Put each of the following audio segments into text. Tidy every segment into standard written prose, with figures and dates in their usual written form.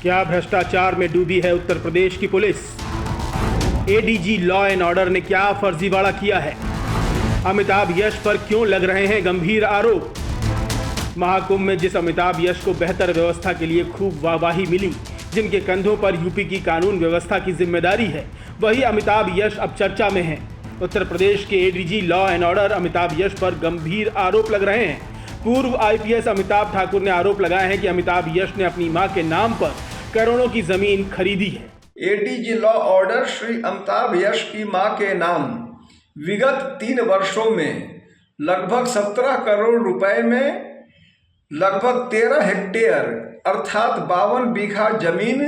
क्या भ्रष्टाचार में डूबी है उत्तर प्रदेश की police? ADG law and order ने क्या फर्जीवाड़ा किया है? अमिताभ यश पर क्यों लग रहे हैं गंभीर आरोप? महाकुंभ में जिस अमिताभ यश को बेहतर व्यवस्था के लिए खूब वाहवाही मिली, जिनके कंधों पर यूपी की कानून व्यवस्था की जिम्मेदारी है, वही अमिताभ यश अब चर्चा में हैं। उत्तर प्रदेश के ADG law and order Amitabh Yash पर गंभीर आरोप लग रहे हैं। पूर्व आईपीएस अमिताभ ठाकुर ने आरोप लगाए हैं कि अमिताभ यश ने अपनी मां के नाम पर करोड़ों की जमीन खरीदी है। ADG law order Shri Amitabh Yash की मां के नाम विगत 3 वर्षों में लगभग 17 करोड़ रुपए में लगभग 13 हेक्टेयर अर्थात 52 बीघा जमीन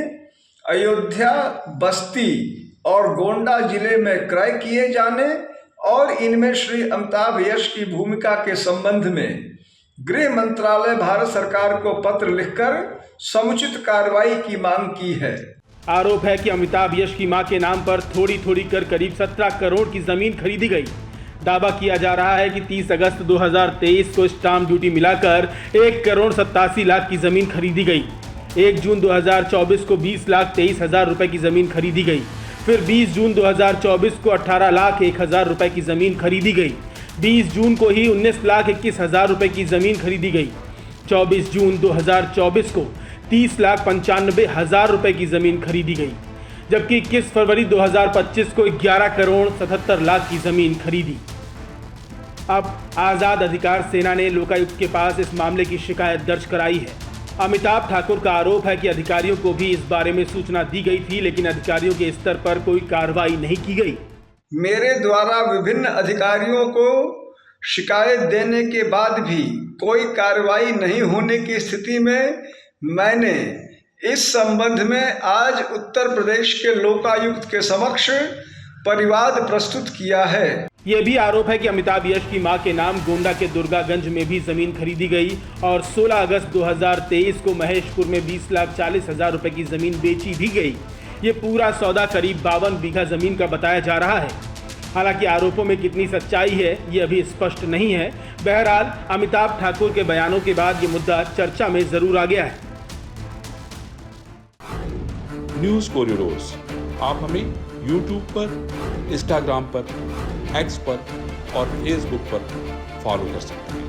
अयोध्या, बस्ती और गोंडा जिले में क्रय किए जाने और इनमें श्री अमिताभ यश की भूमिका के संबंध में गृह मंत्रालय भारत सरकार को पत्र लिखकर समुचित कार्रवाई की मांग की है। आरोप है कि अमिताभ यश की मां के नाम पर थोड़ी थोड़ी कर करीब 17 करोड़ की जमीन खरीदी गई। दावा किया जा रहा है कि 30 अगस्त 2023 को स्टाम्प ड्यूटी मिलाकर 1 करोड़ 87 लाख की जमीन खरीदी गई। 1 जून 2024 को 20,23,000 रुपए की जमीन खरीदी गई। फिर 20 जून 2024 को 18,01,000 रुपए की जमीन खरीदी गई। 20 जून को ही 19,21,000 रुपए की जमीन खरीदी गई। 24 जून 2024 को 30,95,000 रुपए की जमीन खरीदी गई, जबकि 21 फरवरी 2025 को 11 करोड़ 77 लाख की जमीन खरीदी। अब आज़ाद अधिकार सेना ने लोकायुक्त के पास इस मामले की शिकायत दर्ज कराई है। अमिताभ ठाकुर का आरोप है कि अधिकारियों को भी इस बारे में सूचना दी गई थी, लेकिन अधिकारियों के स्तर पर कोई कार्रवाई नहीं की गई। मेरे द्वारा विभिन्न अधिकारियों को शिकायत देने के बाद भी कोई कार्रवाई नहीं होने की स्थिति में मैंने इस संबंध में आज उत्तर प्रदेश के लोकायुक्त के समक्ष परिवाद प्रस्तुत किया है। ये भी आरोप है कि अमिताभ यश की मां के नाम गोंडा के दुर्गागंज में भी जमीन खरीदी गई और 16 अगस्त 2023 को महेशपुर में 20,40,000 रुपए की जमीन बेची भी गई। ये पूरा सौदा करीब 52 बीघा जमीन का बताया जा रहा है। हालांकि आरोपों में कितनी सच्चाई है ये अभी स्पष्ट नहीं है। बहरहाल अमिताभ ठाकुर के बयानों के बाद ये मुद्दा चर्चा में जरूर आ गया है। न्यूज़ कोरिडोर्स आप हमें YouTube पर, Instagram पर, X पर और Facebook पर फॉलो कर सकते हैं।